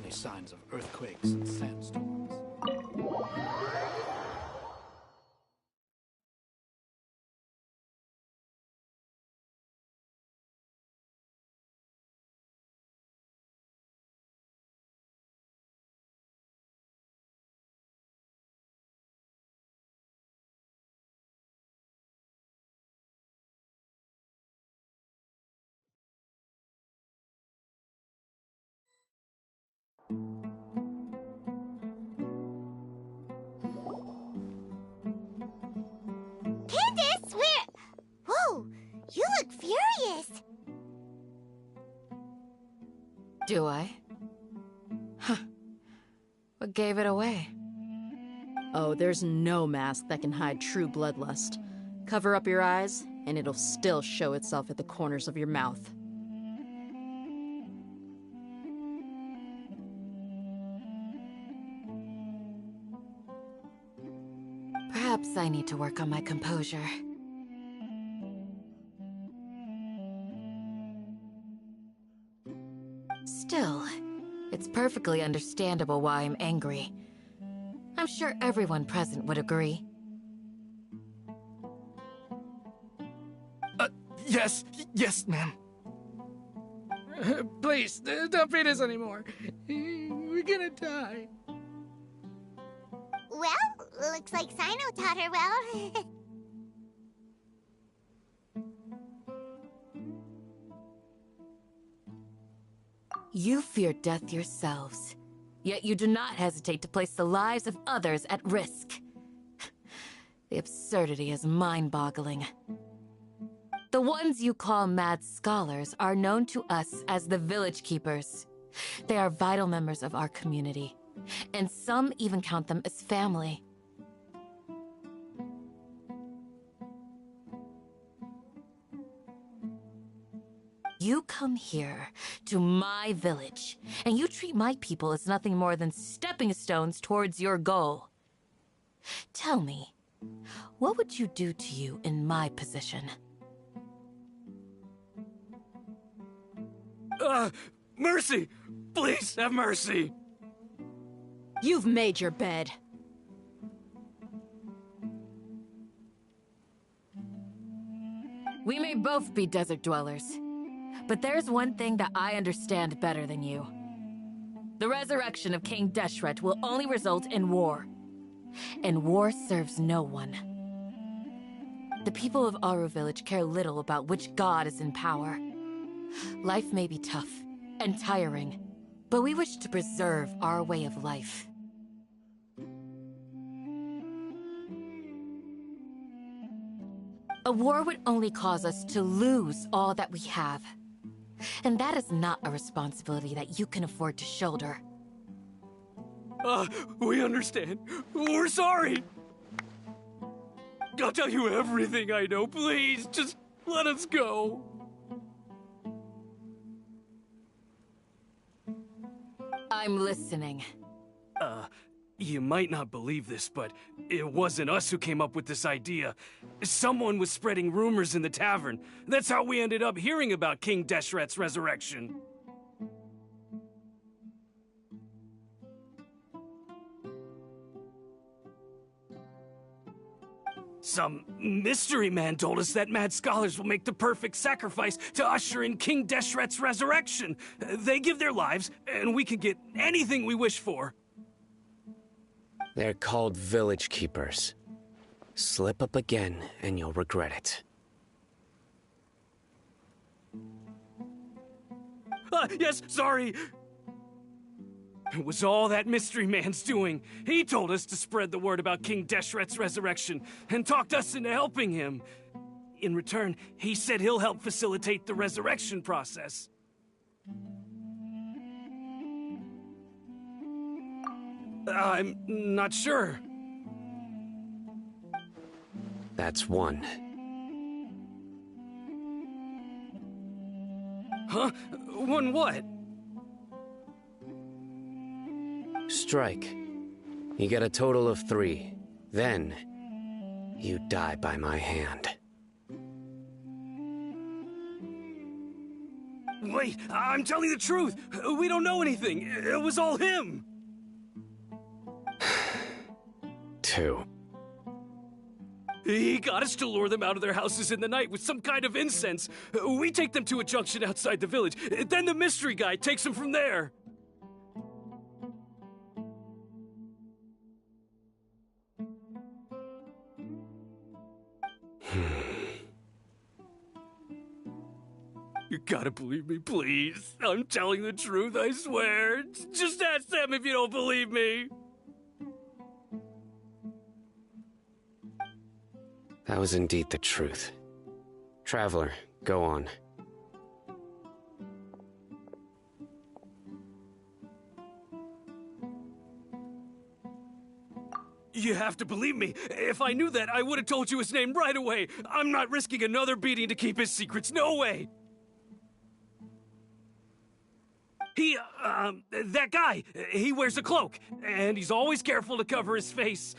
early signs of earthquakes and sandstorms. Candace, where... Whoa, you look furious. Do I? Huh. What gave it away? Oh, there's no mask that can hide true bloodlust. Cover up your eyes, and it'll still show itself at the corners of your mouth. Perhaps I need to work on my composure. Still, it's perfectly understandable why I'm angry. I'm sure everyone present would agree. Yes, ma'am. Please, don't beat us anymore. We're gonna die. Well, looks like Sino taught her well. You fear death yourselves, yet you do not hesitate to place the lives of others at risk. The absurdity is mind-boggling. The ones you call mad scholars are known to us as the Village Keepers. They are vital members of our community, and some even count them as family. You come here, to my village, and you treat my people as nothing more than stepping stones towards your goal. Tell me, what would you do to you in my position? Mercy! Please, have mercy! You've made your bed. We may both be desert dwellers, but there's one thing that I understand better than you. The resurrection of King Deshret will only result in war, and war serves no one. The people of Aru Village care little about which god is in power. Life may be tough and tiring, but we wish to preserve our way of life. A war would only cause us to lose all that we have. And that is not a responsibility that you can afford to shoulder. We understand. We're sorry. I'll tell you everything I know. Please, just let us go. I'm listening. You might not believe this, but it wasn't us who came up with this idea. Someone was spreading rumors in the tavern. That's how we ended up hearing about King Deshret's resurrection. Some mystery man told us that mad scholars will make the perfect sacrifice to usher in King Deshret's resurrection. They give their lives, and we can get anything we wish for. They're called Village Keepers. Slip up again, and you'll regret it. Yes, sorry. It was all that mystery man's doing. He told us to spread the word about King Deshret's resurrection, and talked us into helping him. In return, he said he'll help facilitate the resurrection process. I'm not sure. That's one. Huh? One what? Strike. You get a total of 3. Then, you die by my hand. Wait, I'm telling the truth. We don't know anything. It was all him. 2. He got us to lure them out of their houses in the night with some kind of incense. We take them to a junction outside the village. Then the mystery guy takes them from there. You gotta believe me, please. I'm telling the truth, I swear. Just ask them if you don't believe me. That was indeed the truth. Traveler, go on. You have to believe me. If I knew that, I would have told you his name right away. I'm not risking another beating to keep his secrets. No way. That guy, he wears a cloak, and he's always careful to cover his face.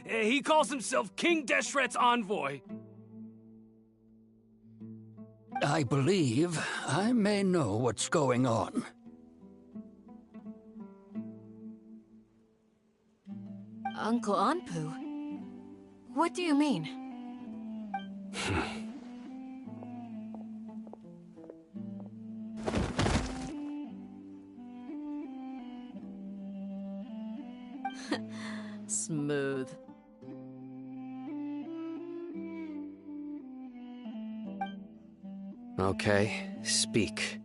He calls himself King Deshret's envoy. I believe I may know what's going on. Uncle Anpu? What do you mean? Smooth. Okay, speak.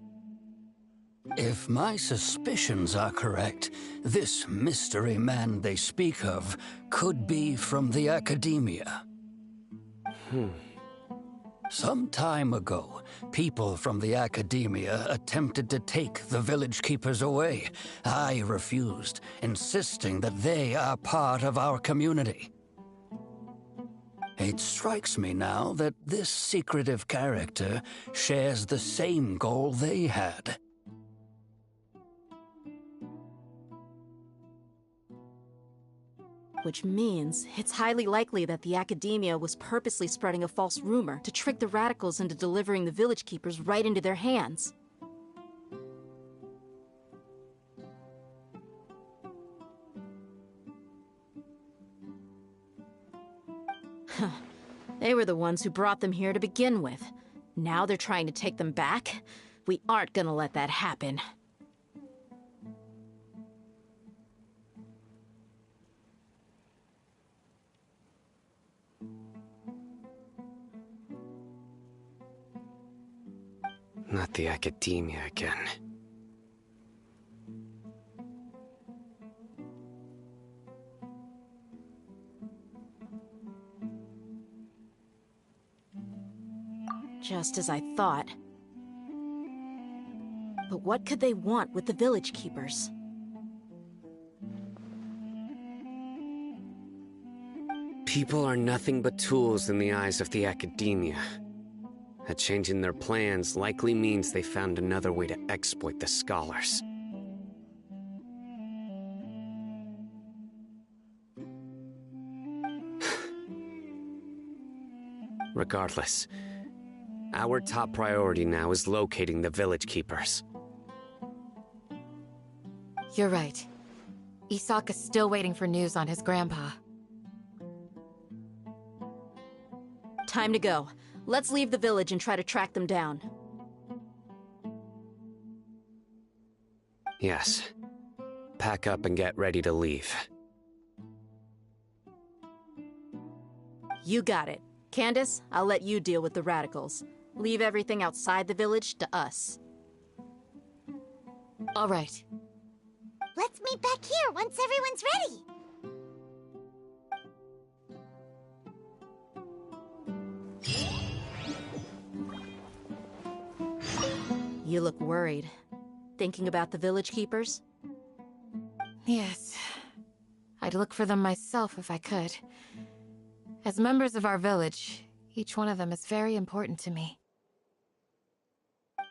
If my suspicions are correct, this mystery man they speak of could be from the Academia. Some time ago, people from the Academia attempted to take the village keepers away. I refused, insisting that they are part of our community. It strikes me now that this secretive character shares the same goal they had. Which means it's highly likely that the Academia was purposely spreading a false rumor to trick the radicals into delivering the village keepers right into their hands. They were the ones who brought them here to begin with. Now they're trying to take them back? We aren't gonna let that happen. Not the Academia again. Just as I thought. But what could they want with the village keepers? People are nothing but tools in the eyes of the Academia. A change in their plans likely means they found another way to exploit the scholars. Regardless, our top priority now is locating the village keepers. You're right. Isaka's still waiting for news on his grandpa. Time to go. Let's leave the village and try to track them down. Yes. Pack up and get ready to leave. You got it. Candace, I'll let you deal with the radicals. Leave everything outside the village to us. All right. Let's meet back here once everyone's ready. You look worried. Thinking about the village keepers? Yes. I'd look for them myself if I could. As members of our village, each one of them is very important to me.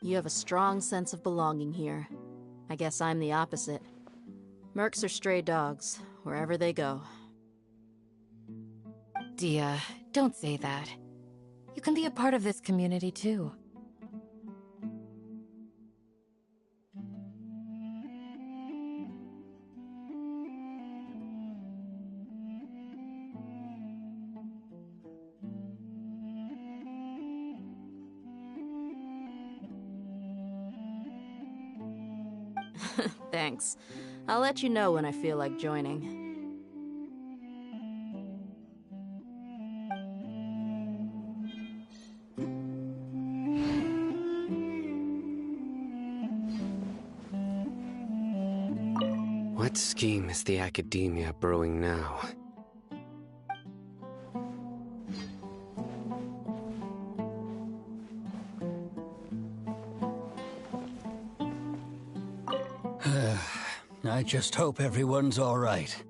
You have a strong sense of belonging here. I guess I'm the opposite. Mercs are stray dogs, wherever they go. Dia, don't say that. You can be a part of this community too. Thanks. I'll let you know when I feel like joining. What scheme is the Academia brewing now? I just hope everyone's all right.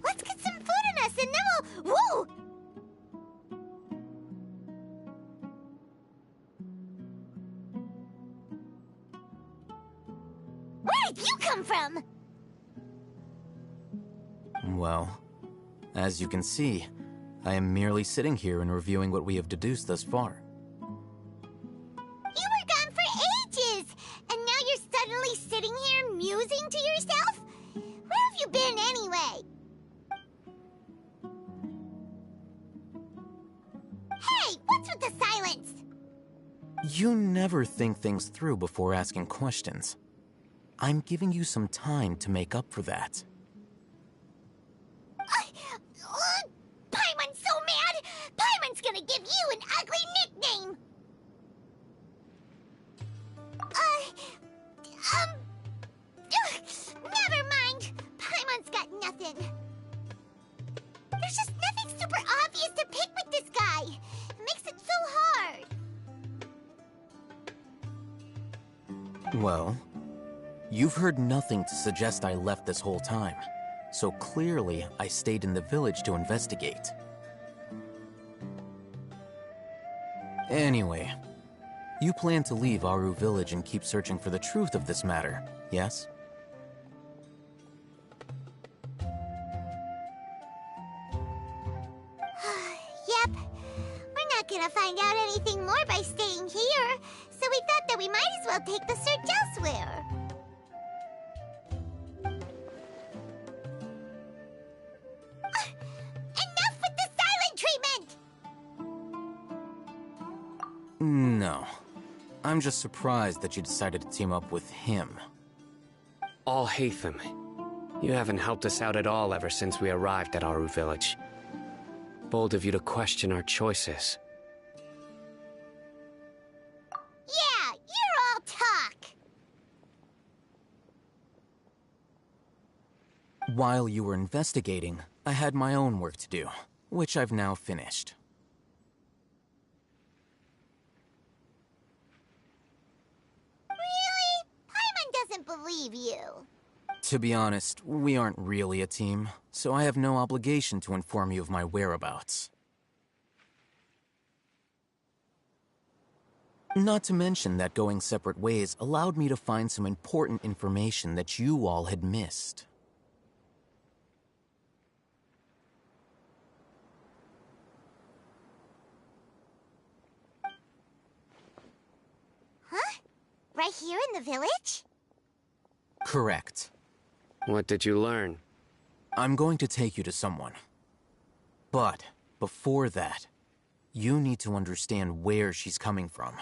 Let's get some food in us and then we'll... Whoa! Where did you come from? Well, as you can see, I am merely sitting here and reviewing what we have deduced thus far. You were gone for ages! And now you're suddenly sitting here musing to yourself? Where have you been anyway? Hey, what's with the silence? You never think things through before asking questions. I'm giving you some time to make up for that. Paimon's so mad! Paimon's gonna give you an ugly nickname! Never mind. Paimon's got nothing. There's just nothing super obvious to pick with this guy. It makes it so hard. Well, you've heard nothing to suggest I left this whole time. So clearly, I stayed in the village to investigate. Anyway, you plan to leave Aru village and keep searching for the truth of this matter, yes? Yep. We're not gonna find out anything more by staying here, so we thought that we might as well take the search elsewhere. Enough with the silent treatment! No. I'm just surprised that you decided to team up with him. Alhaitham, you haven't helped us out at all ever since we arrived at Aru village. Bold of you to question our choices. Yeah, you're all talk. While you were investigating, I had my own work to do, which I've now finished. Really? Paimon doesn't believe you. To be honest, we aren't really a team, so I have no obligation to inform you of my whereabouts. Not to mention that going separate ways allowed me to find some important information that you all had missed. Huh? Right here in the village? Correct. What did you learn? I'm going to take you to someone. But, before that, you need to understand where she's coming from.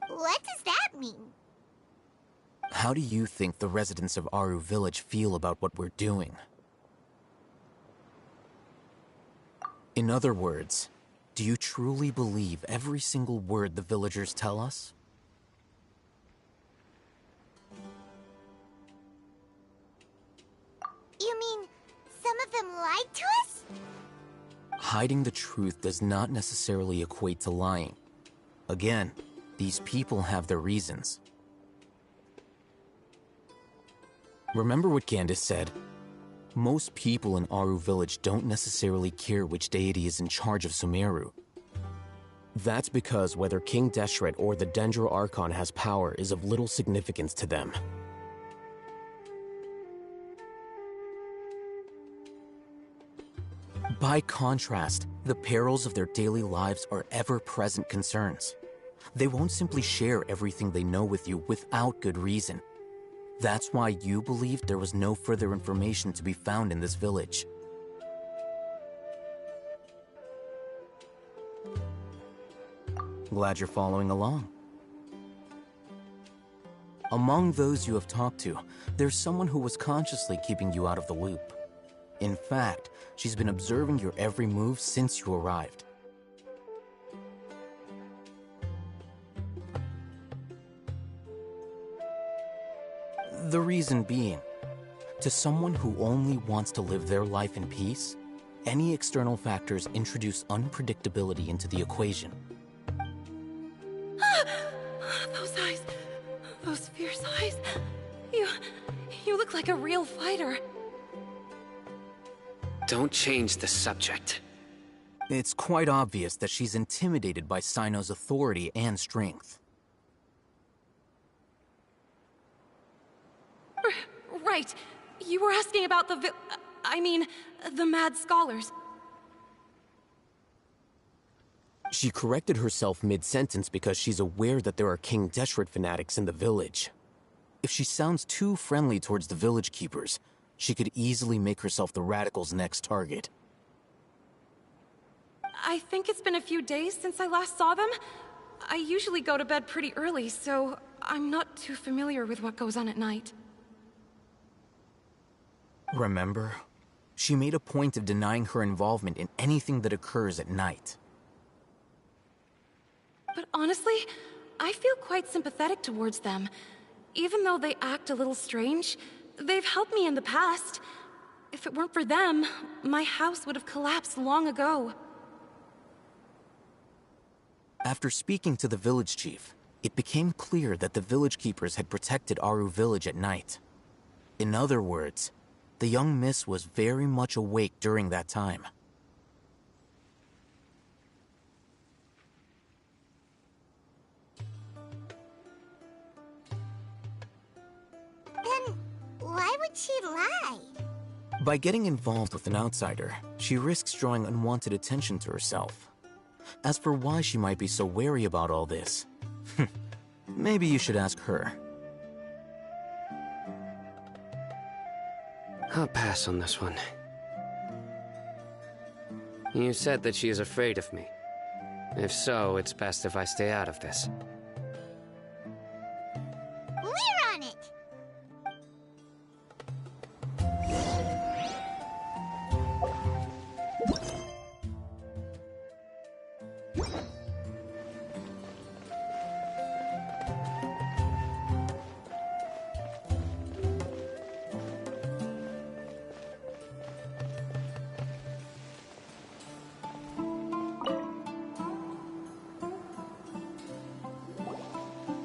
What does that mean? How do you think the residents of Aru Village feel about what we're doing? In other words, do you truly believe every single word the villagers tell us? You mean some of them lied to us? Hiding the truth does not necessarily equate to lying. Again, these people have their reasons. Remember what Candace said? Most people in Aru Village don't necessarily care which deity is in charge of Sumeru. That's because whether King Deshret or the Dendro Archon has power is of little significance to them. By contrast, the perils of their daily lives are ever-present concerns. They won't simply share everything they know with you without good reason. That's why you believed there was no further information to be found in this village. Glad you're following along. Among those you have talked to, there's someone who was consciously keeping you out of the loop. In fact, she's been observing your every move since you arrived. The reason being, to someone who only wants to live their life in peace, any external factors introduce unpredictability into the equation. Those eyes. Those fierce eyes. You look like a real fighter. Don't change the subject. It's quite obvious that she's intimidated by Sino's authority and strength. Right. You were asking about the the mad scholars. She corrected herself mid-sentence because she's aware that there are King Deshret fanatics in the village. If she sounds too friendly towards the village keepers, she could easily make herself the radicals' next target. I think it's been a few days since I last saw them. I usually go to bed pretty early, so I'm not too familiar with what goes on at night. Remember? She made a point of denying her involvement in anything that occurs at night. But honestly, I feel quite sympathetic towards them. Even though they act a little strange, they've helped me in the past. If it weren't for them, my house would have collapsed long ago. After speaking to the village chief, it became clear that the village keepers had protected Aru Village at night. In other words, the young miss was very much awake during that time. Then why would she lie? By getting involved with an outsider, she risks drawing unwanted attention to herself. As for why she might be so wary about all this, maybe you should ask her. I'll pass on this one. You said that she is afraid of me. If so, it's best if I stay out of this. We're on it!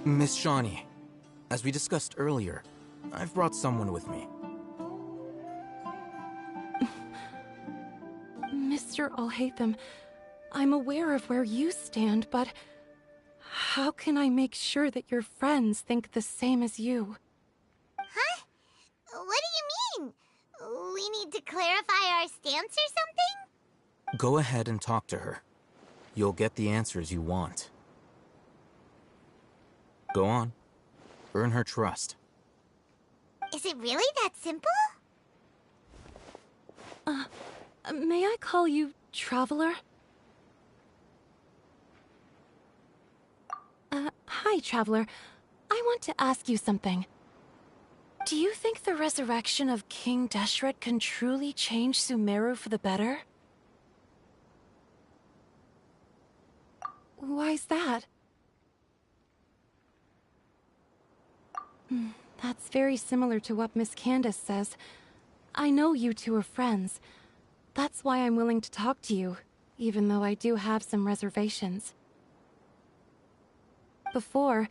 Miss Shawnee, as we discussed earlier, I've brought someone with me. Mr. Alhaitham, I'm aware of where you stand, but how can I make sure that your friends think the same as you? Huh? What do you mean? We need to clarify our stance or something? Go ahead and talk to her. You'll get the answers you want. Go on. Earn her trust. Is it really that simple? May I call you Traveler? Hi, Traveler. I want to ask you something. Do you think the resurrection of King Deshret can truly change Sumeru for the better? Why's that? That's very similar to what Miss Candace says. I know you two are friends. That's why I'm willing to talk to you, even though I do have some reservations. Before,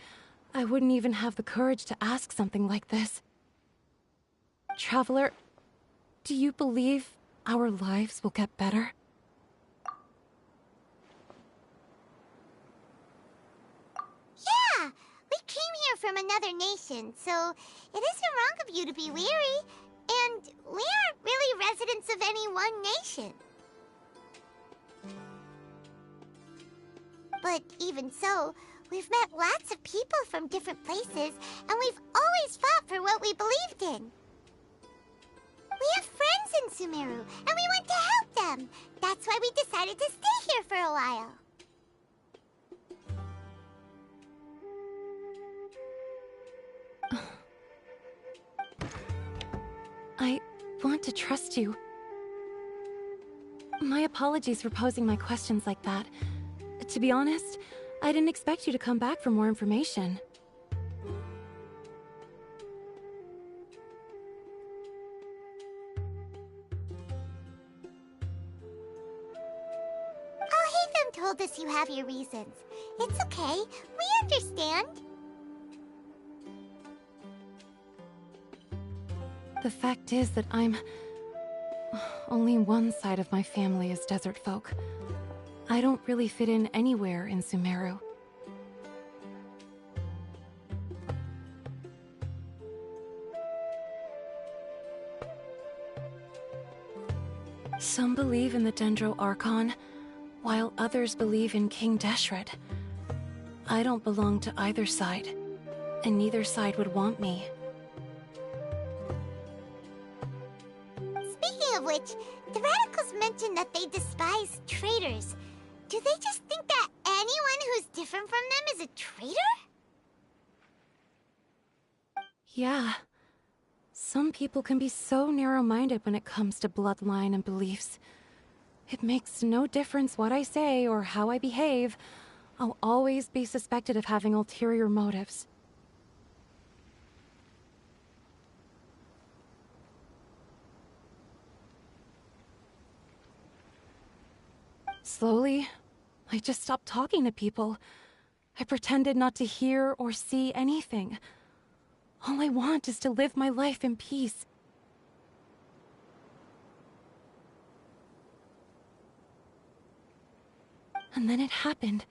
I wouldn't even have the courage to ask something like this. Traveler, do you believe our lives will get better? Yeah! We came here from another nation, so it isn't wrong of you to be weary. And we aren't really residents of any one nation. But even so, we've met lots of people from different places, and we've always fought for what we believed in. We have friends in Sumeru, and we want to help them. That's why we decided to stay here for a while. I want to trust you. My apologies for posing my questions like that. To be honest, I didn't expect you to come back for more information. Heathen told us you have your reasons. It's okay. We understand. The fact is that only one side of my family is desert folk. I don't really fit in anywhere in Sumeru. Some believe in the Dendro Archon, while others believe in King Deshret. I don't belong to either side, and neither side would want me. Speaking of which, the radicals mentioned that they despise traitors. Do they just think that anyone who's different from them is a traitor? Yeah. Some people can be so narrow-minded when it comes to bloodline and beliefs. It makes no difference what I say or how I behave. I'll always be suspected of having ulterior motives. Slowly, I just stopped talking to people. I pretended not to hear or see anything. All I want is to live my life in peace. And then it happened.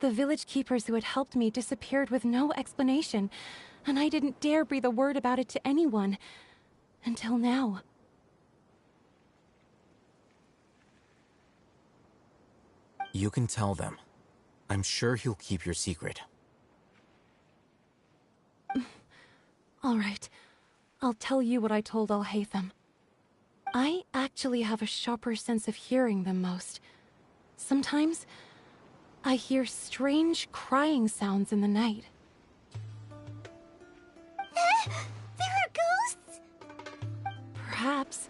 The village keepers who had helped me disappeared with no explanation, and I didn't dare breathe a word about it to anyone. Until now. You can tell them. I'm sure he'll keep your secret. All right. I'll tell you what I told Al-Haytham. I actually have a sharper sense of hearing than most. Sometimes, I hear strange crying sounds in the night. There are ghosts? Perhaps.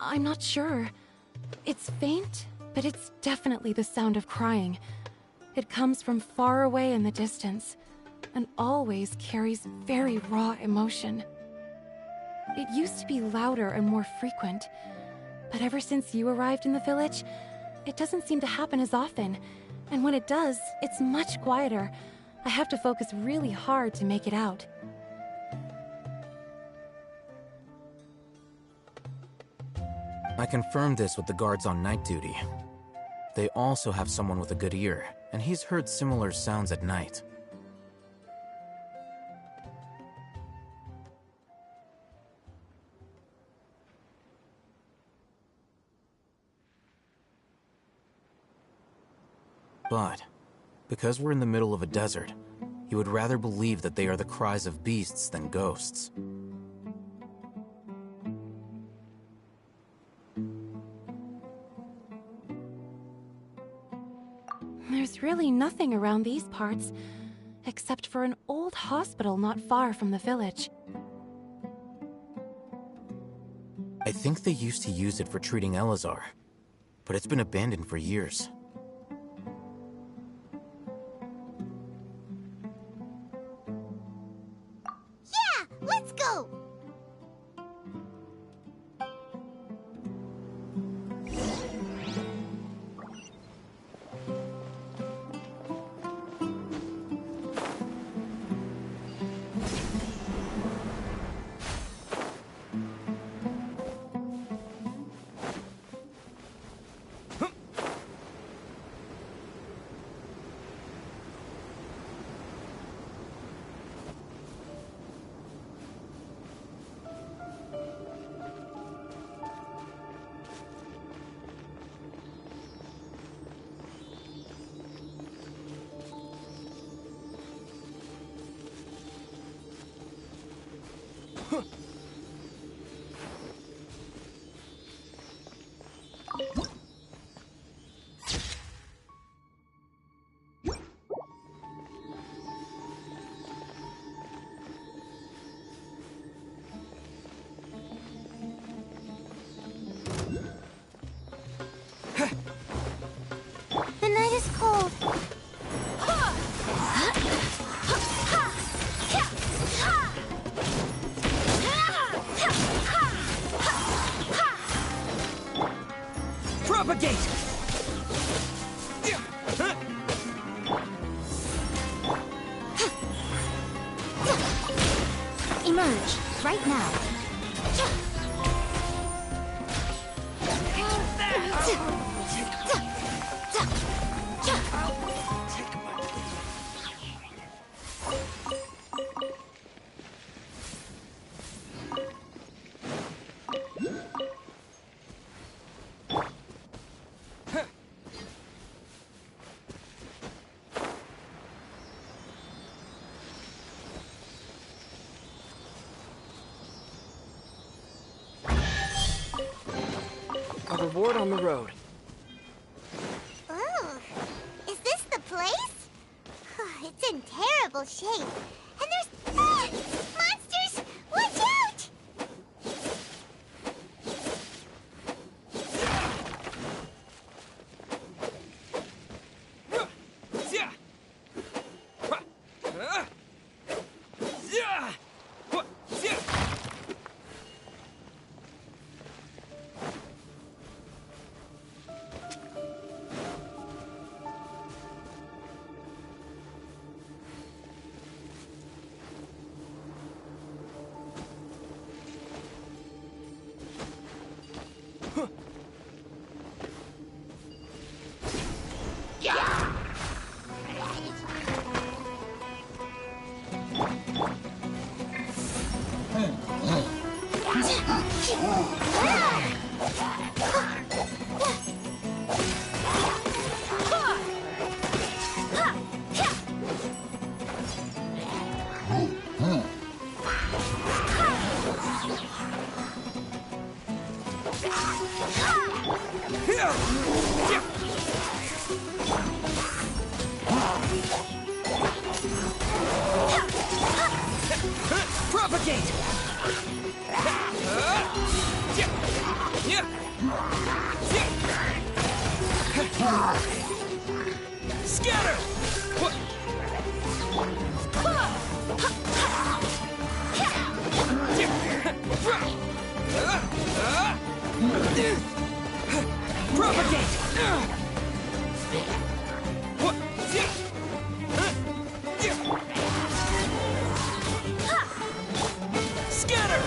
I'm not sure. It's faint, but it's definitely the sound of crying. It comes from far away in the distance, and always carries very raw emotion. It used to be louder and more frequent, but ever since you arrived in the village, it doesn't seem to happen as often, and when it does, it's much quieter. I have to focus really hard to make it out. I confirmed this with the guards on night duty. They also have someone with a good ear, and he's heard similar sounds at night. But, because we're in the middle of a desert, he would rather believe that they are the cries of beasts than ghosts. There's really nothing around these parts, except for an old hospital not far from the village. think they used to use it for treating Elazar, but it's been abandoned for years. Yeah, let's go! The night is cold. Propagate! Emerge, right now. A reward on the road. Ooh, is this the place? It's in terrible shape. And there's... monsters! Watch out! Propagate! Scatter! Propagate! Scatter!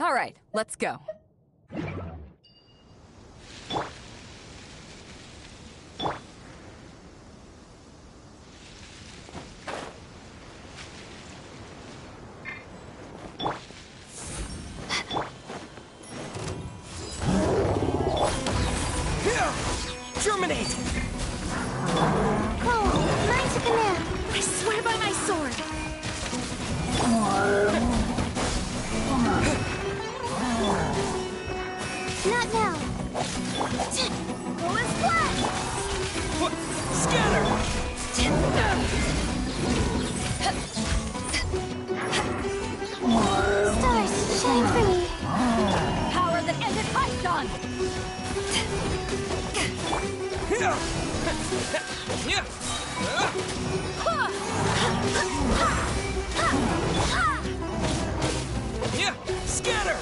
All right, let's go. Germinate! Oh, mine's a banana. I swear by my sword! Not now. Go and flash! Scatter! Stars, shine for me. Power that ended Python! Scatter!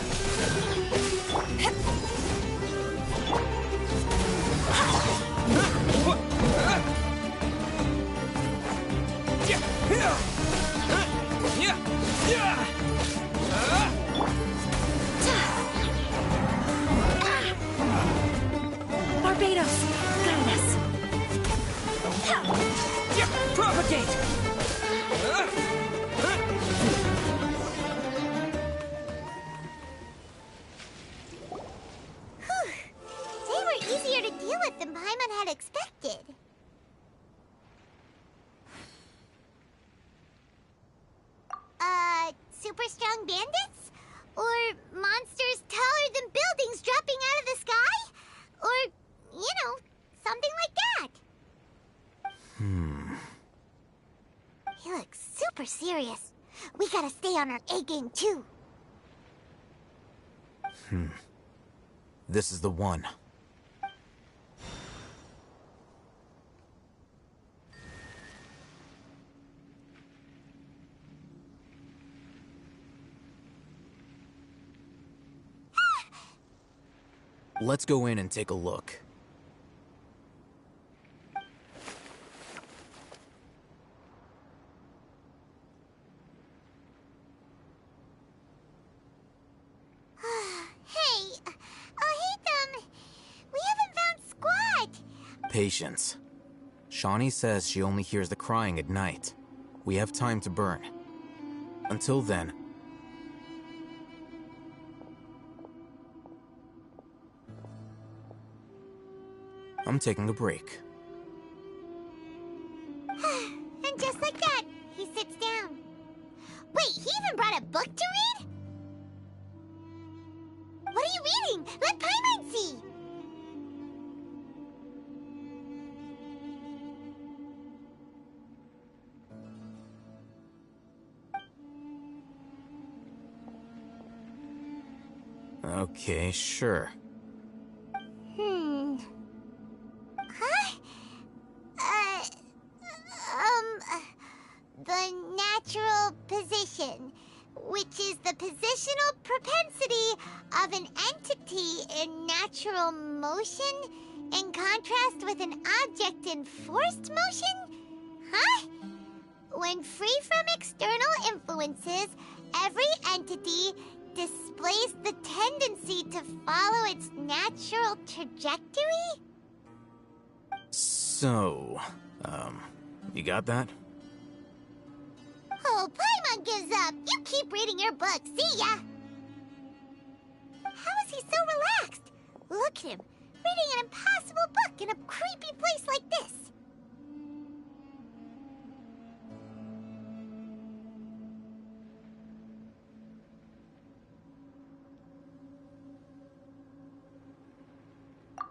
Barbados, guide us. Propagate! They were easier to deal with than Paimon had expected. Super strong bandits? Or monsters taller than buildings dropping out of the sky? Or, you know, something like that. He looks super serious. We gotta stay on our A game too. This is the one. Let's go in and take a look. Hey, Heitham, we haven't found squat. Patience. Shawnee says she only hears the crying at night. We have time to burn. Until then, I'm taking a break. And just like that, he sits down. Wait, he even brought a book to read? What are you reading? Let Paimon see! Okay, sure. The natural position, which is the positional propensity of an entity in natural motion in contrast with an object in forced motion? Huh? When free from external influences, every entity displays the tendency to follow its natural trajectory? So, you got that? Oh, Paimon gives up. You keep reading your book. See ya! How is he so relaxed? Look at him, reading an impossible book in a creepy place like this.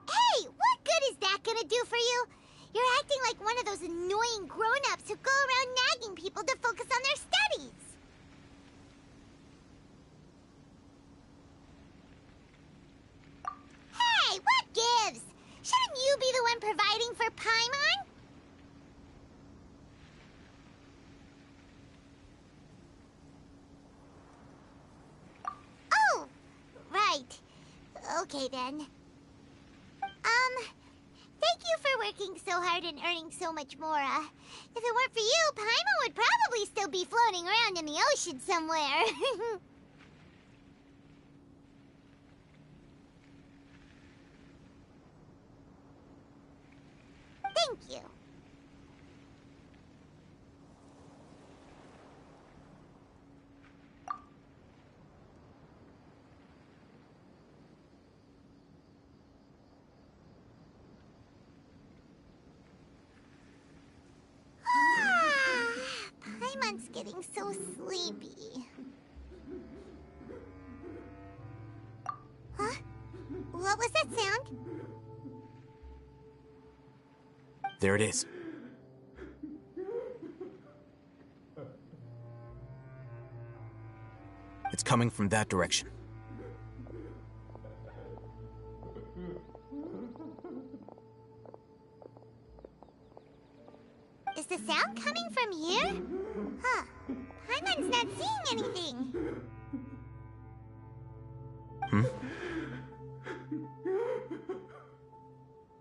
Hey, what good is that gonna do for you? You're acting like one of those annoying grown-ups who go around nagging people to focus on their studies. Hey, what gives? Shouldn't you be the one providing for Paimon? Oh, right. Okay then. Thank you for working so hard and earning so much more. If it weren't for you, Paimon would probably still be floating around in the ocean somewhere. Thank you. Paimon's getting so sleepy. Huh? What was that sound? There it is. It's coming from that direction. Is the sound coming from here? Huh. Paimon's not seeing anything.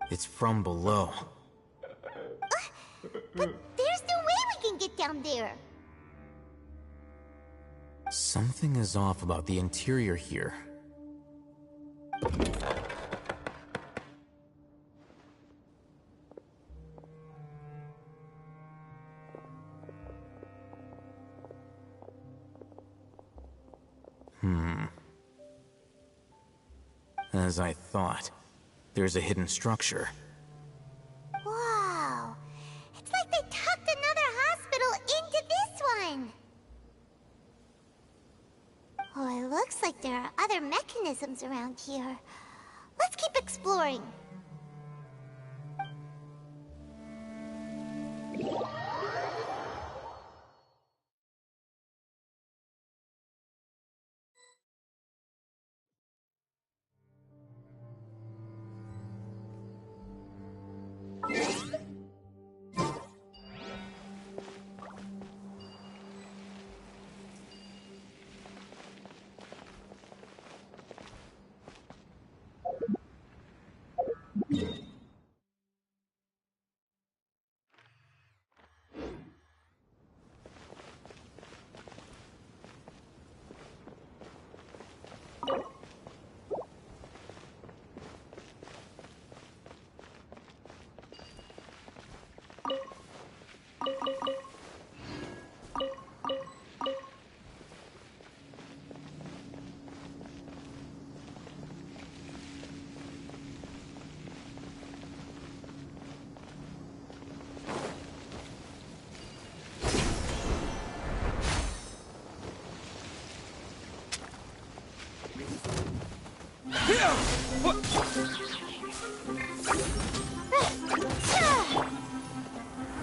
It's from below. But there's no way we can get down there. Something is off about the interior here. As I thought, there's a hidden structure. Wow. It's like they tucked another hospital into this one. Oh, it looks like there are other mechanisms around here. Let's keep exploring.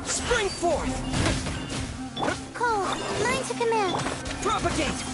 Spring forth! Cole, mine's a command. Propagate!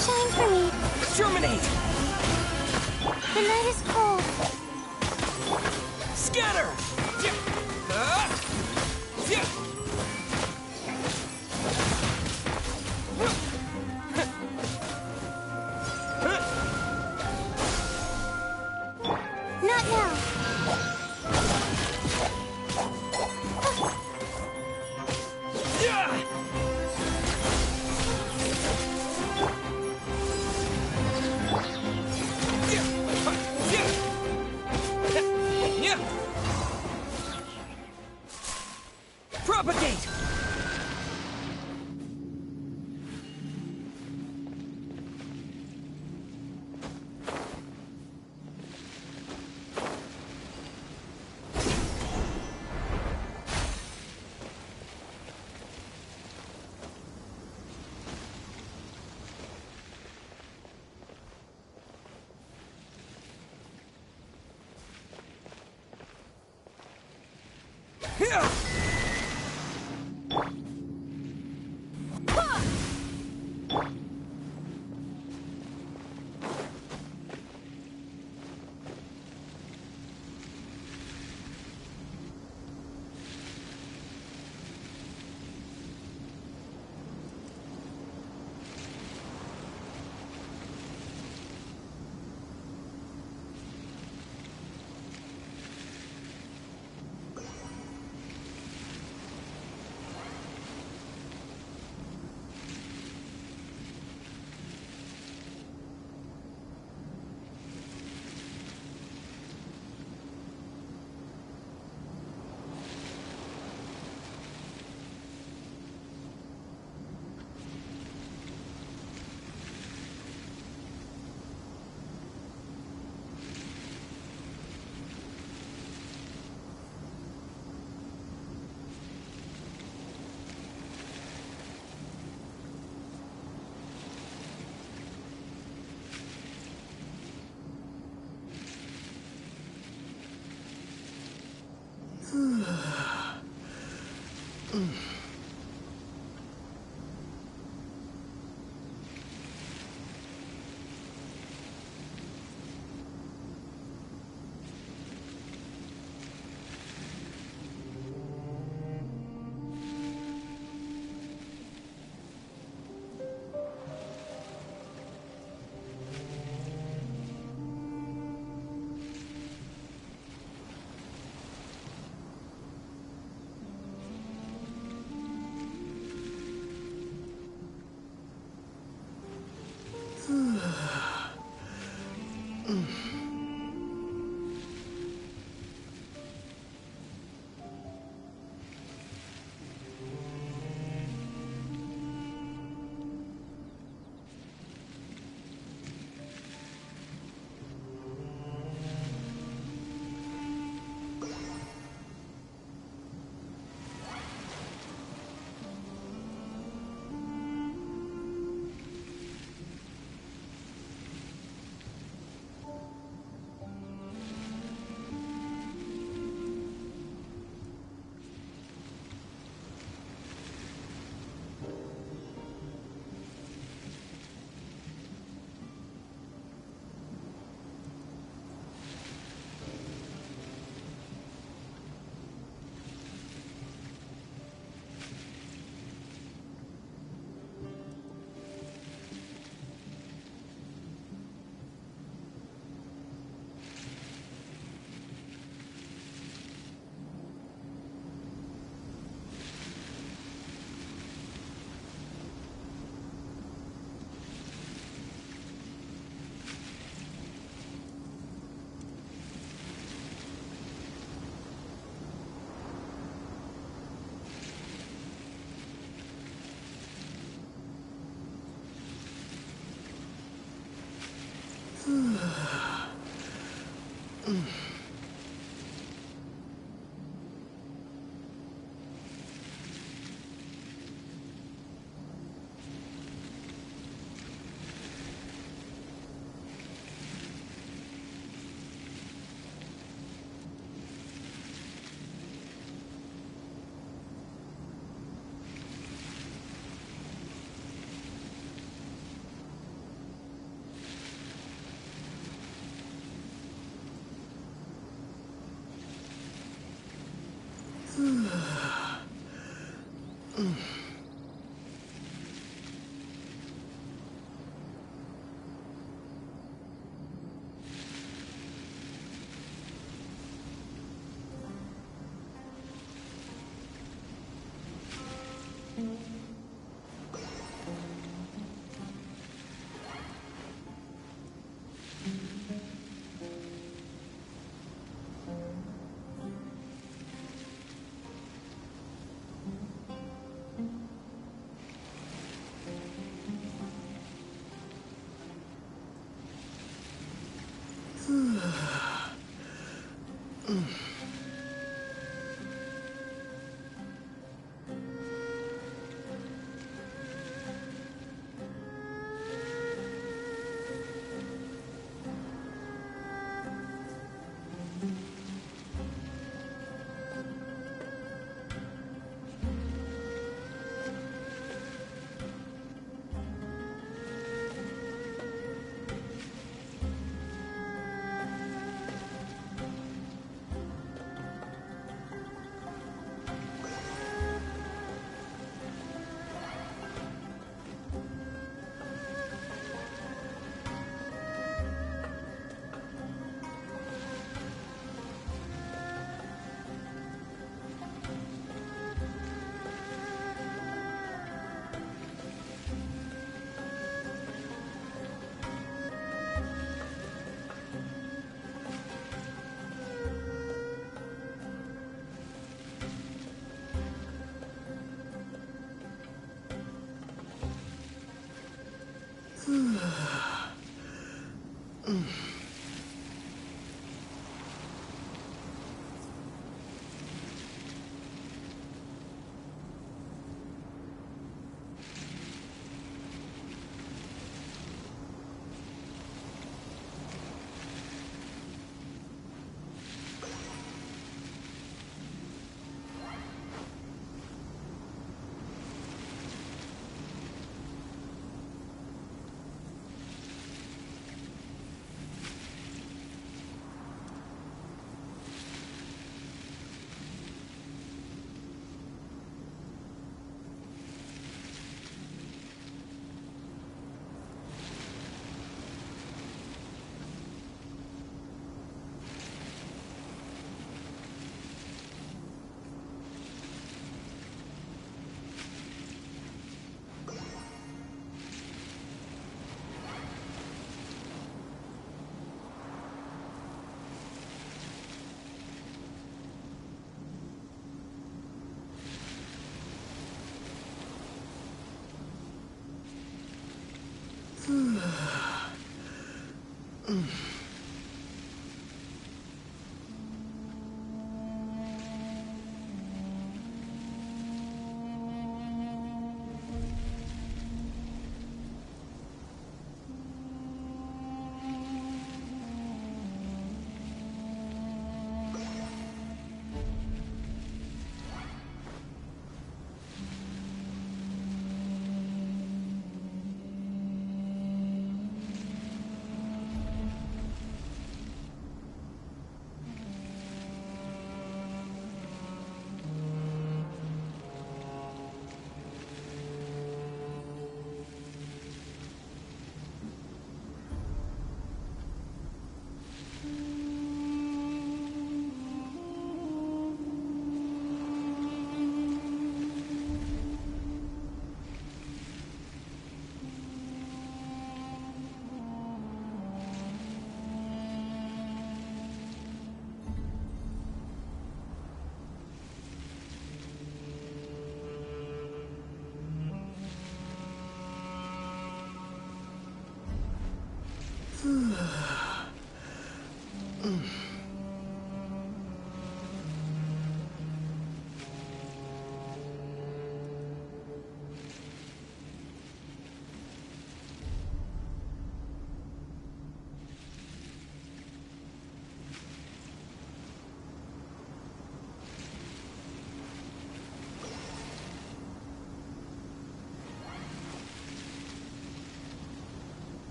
Shine for me. Germinate! The night is cold. Scatter! Not now. Propagate!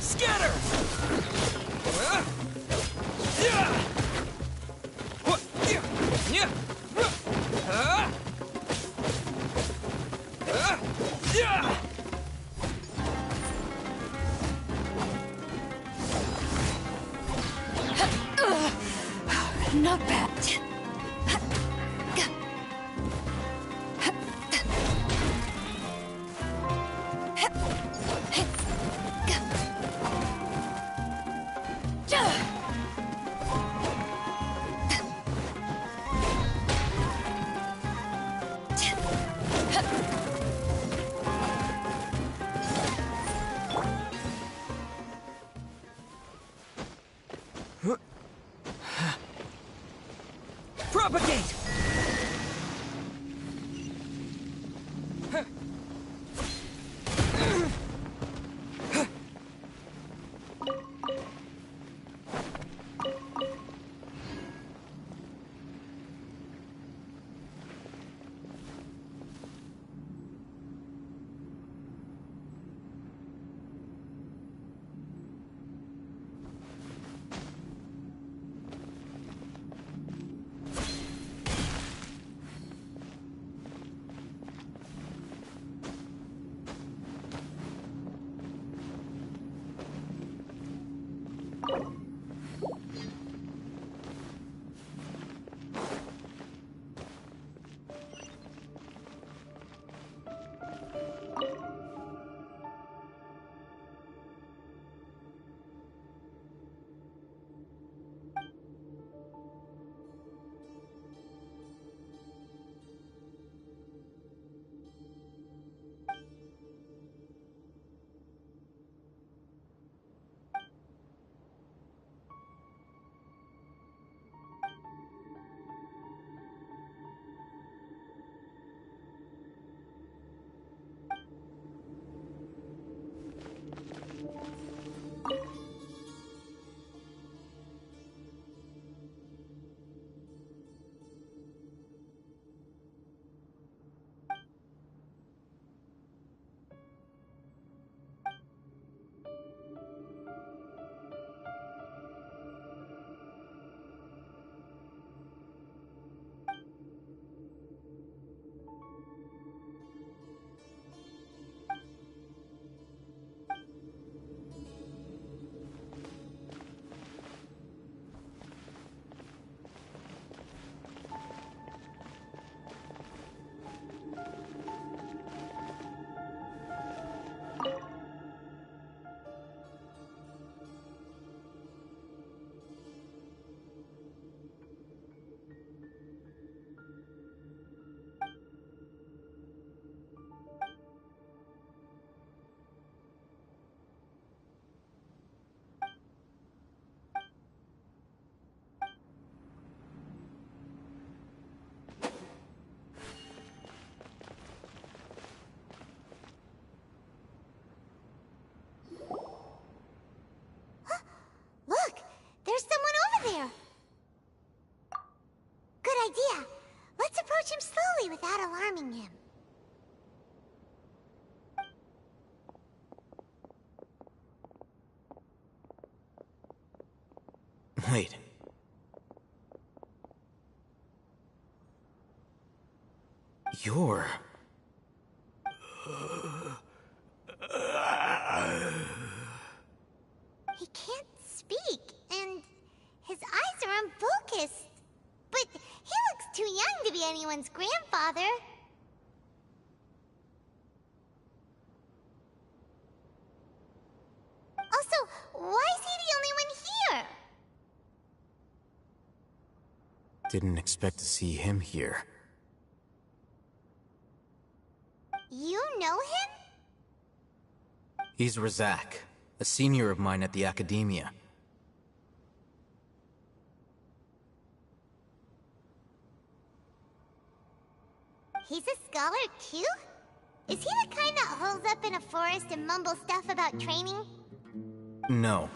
Scatter! Not bad. Propagate! Look! There's someone over there! Good idea. Let's approach him slowly without alarming him. Wait. You're... He can't speak, and his eyes are unfocused. But he looks too young to be anyone's grandfather. Also, why is he the only one here? Didn't expect to see him here. You know him? He's Razak, a senior of mine at the Academia. He's a scholar too? Is he the kind that holds up in a forest and mumbles stuff about training? No.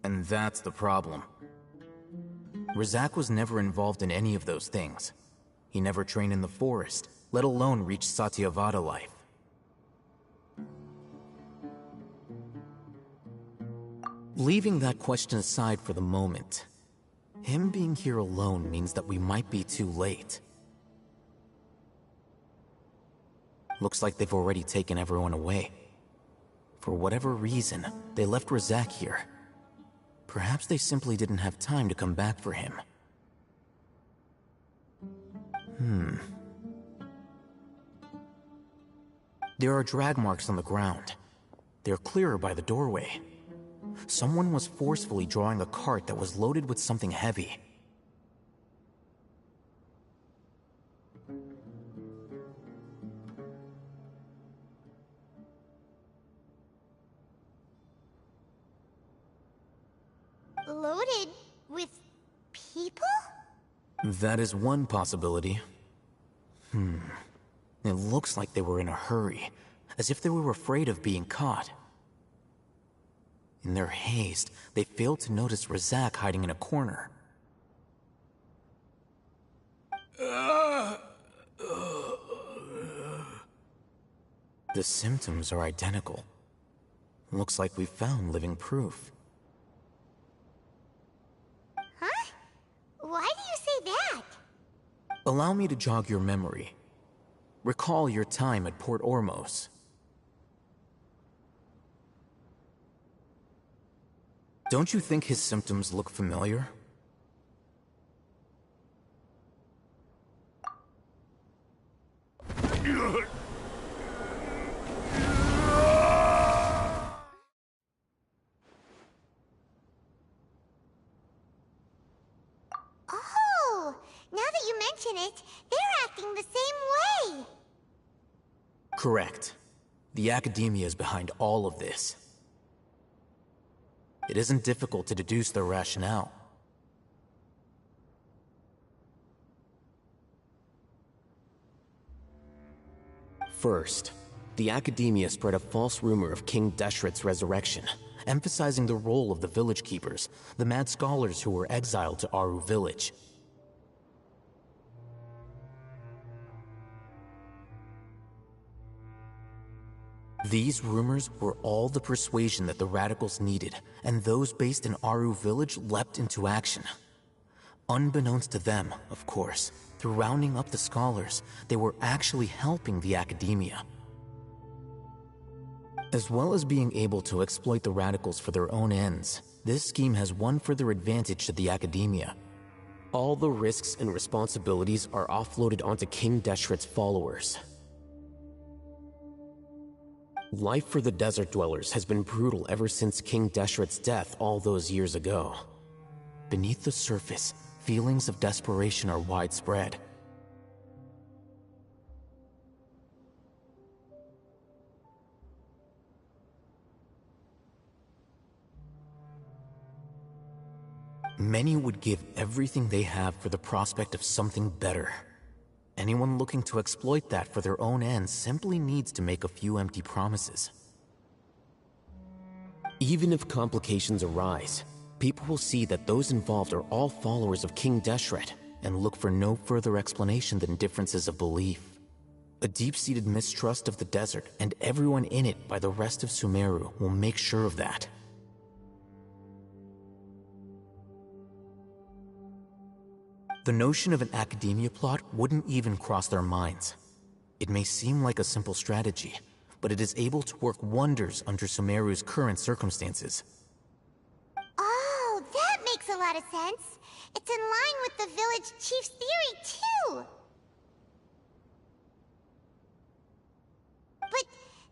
And that's the problem. Razak was never involved in any of those things. He never trained in the forest, let alone reach Satyavada life. Leaving that question aside for the moment, him being here alone means that we might be too late. Looks like they've already taken everyone away. For whatever reason, they left Razak here. Perhaps they simply didn't have time to come back for him. There are drag marks on the ground. They're clearer by the doorway. Someone was forcefully drawing a cart that was loaded with something heavy. Loaded with people? That is one possibility. It looks like they were in a hurry, as if they were afraid of being caught. In their haste, they failed to notice Razak hiding in a corner. The symptoms are identical. Looks like we found living proof. Huh? Why do you say that? Allow me to jog your memory. Recall your time at Port Ormos. Don't you think his symptoms look familiar? Oh, now that you mention it, they're acting the same way. Correct. The Academia is behind all of this. It isn't difficult to deduce their rationale. First, the Academia spread a false rumor of King Deshret's resurrection, emphasizing the role of the village keepers, the mad scholars who were exiled to Aru village. These rumors were all the persuasion that the radicals needed, and those based in Aru village leapt into action. Unbeknownst to them, of course, through rounding up the scholars, they were actually helping the Academia. As well as being able to exploit the radicals for their own ends, this scheme has one further advantage to the Academia. All the risks and responsibilities are offloaded onto King Deshret's followers. Life for the desert dwellers has been brutal ever since King Deshret's death all those years ago. Beneath the surface, feelings of desperation are widespread. Many would give everything they have for the prospect of something better. Anyone looking to exploit that for their own ends simply needs to make a few empty promises. Even if complications arise, people will see that those involved are all followers of King Deshret and look for no further explanation than differences of belief. A deep-seated mistrust of the desert and everyone in it by the rest of Sumeru will make sure of that. The notion of an academia plot wouldn't even cross their minds. It may seem like a simple strategy, but it is able to work wonders under Sumeru's current circumstances. Oh, that makes a lot of sense. It's in line with the village chief's theory, too. But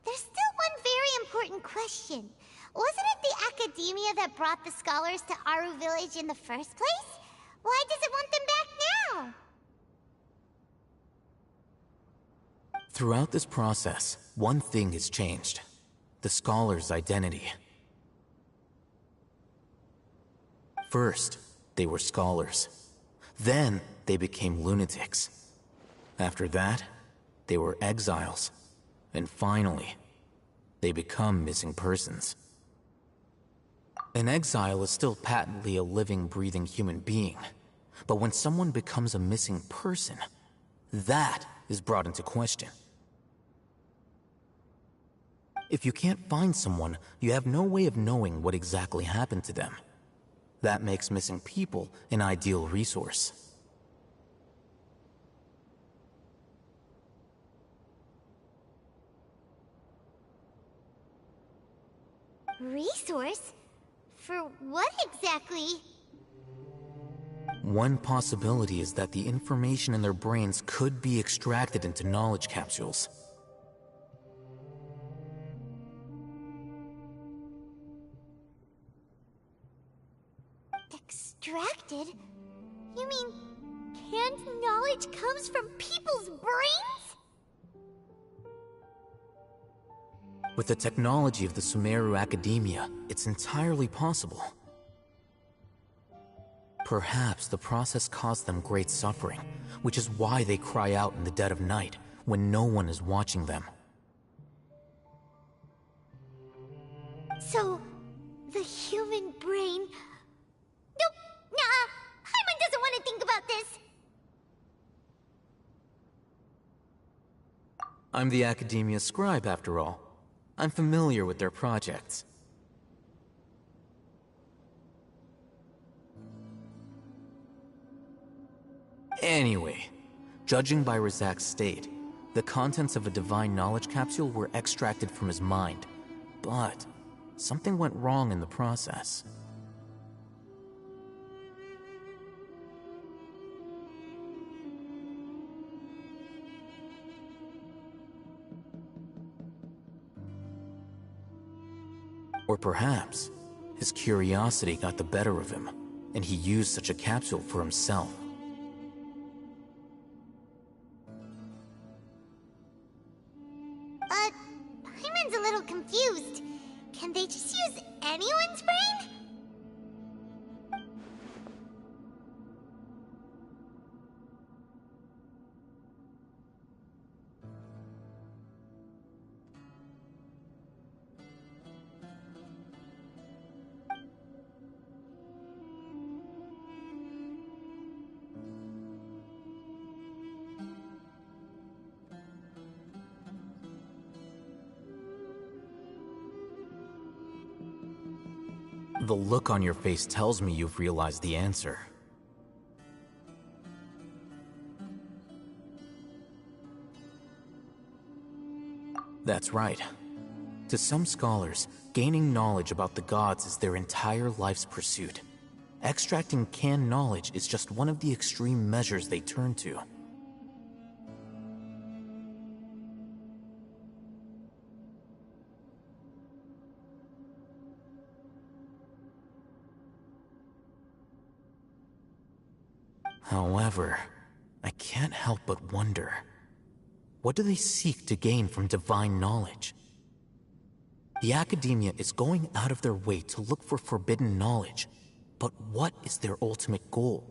there's still one very important question. Wasn't it the Academia that brought the scholars to Aru village in the first place? Why does it want them back now? Throughout this process, one thing has changed. The scholar's identity. First, they were scholars. Then, they became lunatics. After that, they were exiles. And finally, they become missing persons. An exile is still patently a living, breathing human being. But when someone becomes a missing person, that is brought into question. If you can't find someone, you have no way of knowing what exactly happened to them. That makes missing people an ideal resource. Resource? For what exactly? One possibility is that the information in their brains could be extracted into knowledge capsules. Extracted? You mean canned knowledge comes from people's brains? With the technology of the Sumeru Academia, it's entirely possible. Perhaps the process caused them great suffering, which is why they cry out in the dead of night, when no one is watching them. So, the human brain... Nope, nah, Hyman doesn't want to think about this. I'm the Academia scribe, after all. I'm familiar with their projects. Anyway, judging by Razak's state, the contents of a divine knowledge capsule were extracted from his mind, but something went wrong in the process. Or perhaps, his curiosity got the better of him, and he used such a capsule for himself. Hyman's a little confused. Can they just use anyone's brain? The look on your face tells me you've realized the answer. That's right. To some scholars, gaining knowledge about the gods is their entire life's pursuit. Extracting canned knowledge is just one of the extreme measures they turn to. However, I can't help but wonder, what do they seek to gain from divine knowledge? The Academia is going out of their way to look for forbidden knowledge, but what is their ultimate goal?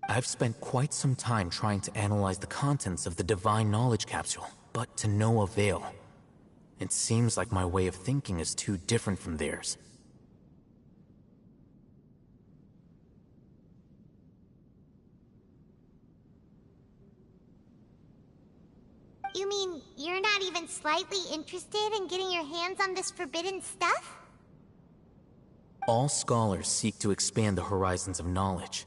I've spent quite some time trying to analyze the contents of the divine knowledge capsule, but to no avail. It seems like my way of thinking is too different from theirs. You mean you're not even slightly interested in getting your hands on this forbidden stuff? All scholars seek to expand the horizons of knowledge,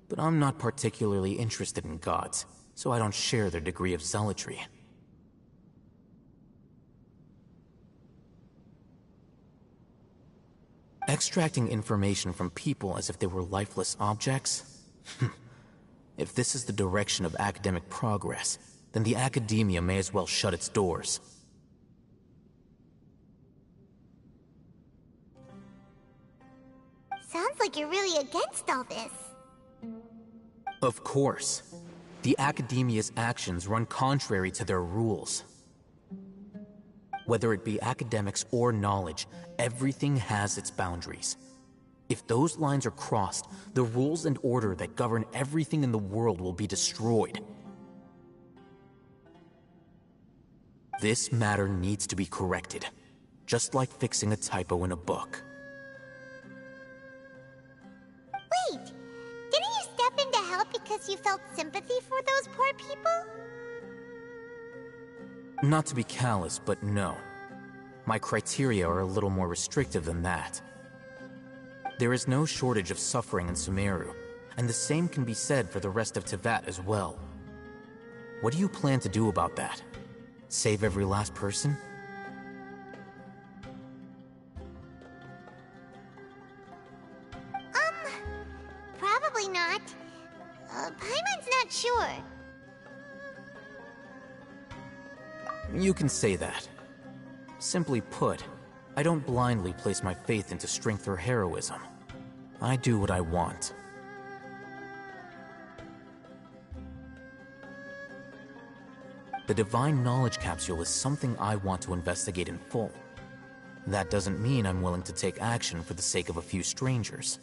but I'm not particularly interested in gods, so I don't share their degree of zealotry. Extracting information from people as if they were lifeless objects? If this is the direction of academic progress, then the Academia may as well shut its doors. Sounds like you're really against all this. Of course. The Academia's actions run contrary to their rules. Whether it be academics or knowledge, everything has its boundaries. If those lines are crossed, the rules and order that govern everything in the world will be destroyed. This matter needs to be corrected, just like fixing a typo in a book. Wait, didn't you step in to help because you felt sympathy for those poor people? Not to be callous, but no. My criteria are a little more restrictive than that. There is no shortage of suffering in Sumeru, and the same can be said for the rest of Teyvat as well. What do you plan to do about that? Save every last person? sure. You can say that. Simply put, I don't blindly place my faith into strength or heroism. I do what I want. The Divine Knowledge Capsule is something I want to investigate in full. That doesn't mean I'm willing to take action for the sake of a few strangers.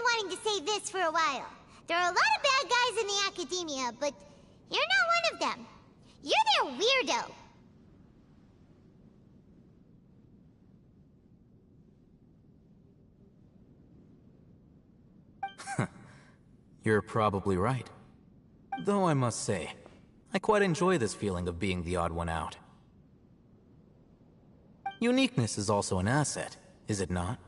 Wanting to say this for a while. There are a lot of bad guys in the academia, but you're not one of them. You're their weirdo. You're probably right. Though I must say, I quite enjoy this feeling of being the odd one out. Uniqueness is also an asset, is it not?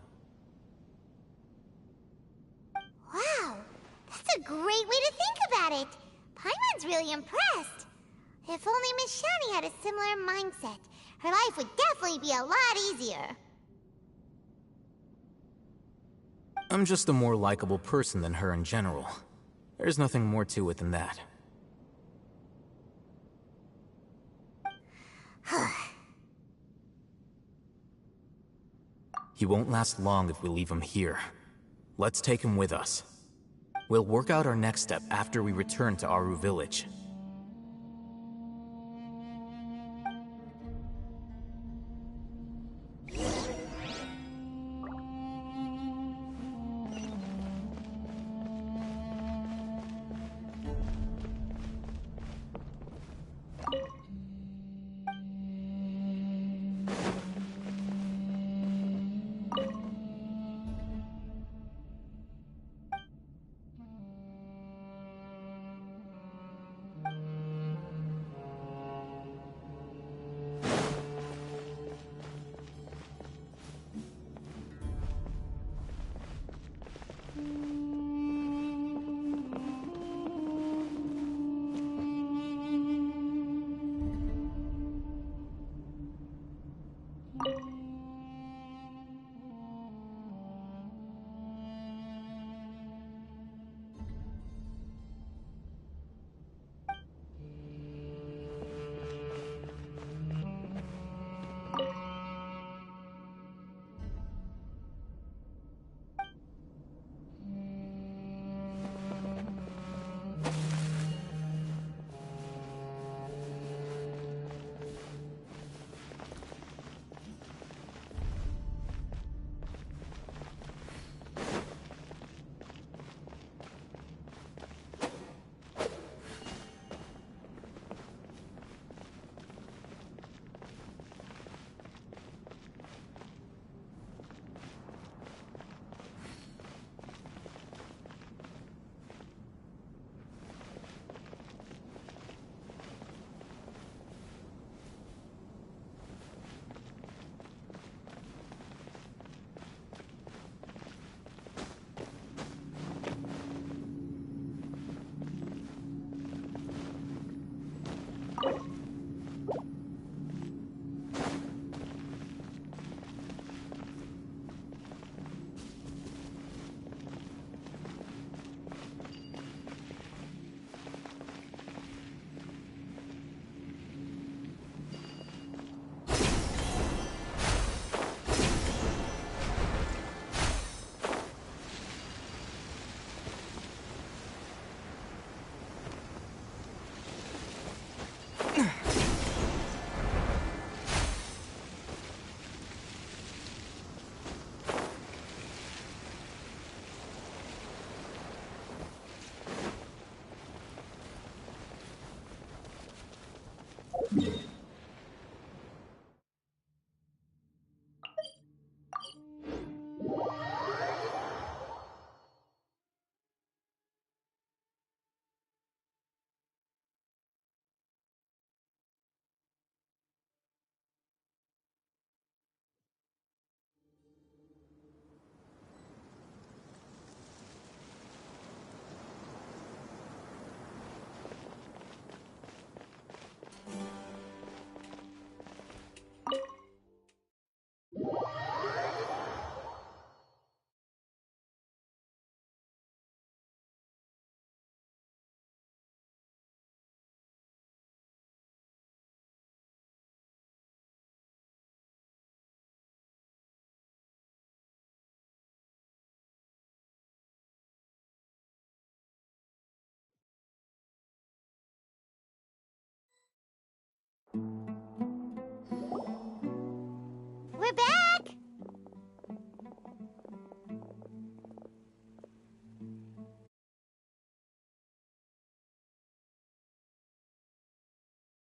Wow, that's a great way to think about it. Paimon's really impressed. If only Miss Shani had a similar mindset, her life would definitely be a lot easier. I'm just a more likable person than her in general. There's nothing more to it than that. He won't last long if we leave him here. Let's take him with us. We'll work out our next step after we return to Aru Village.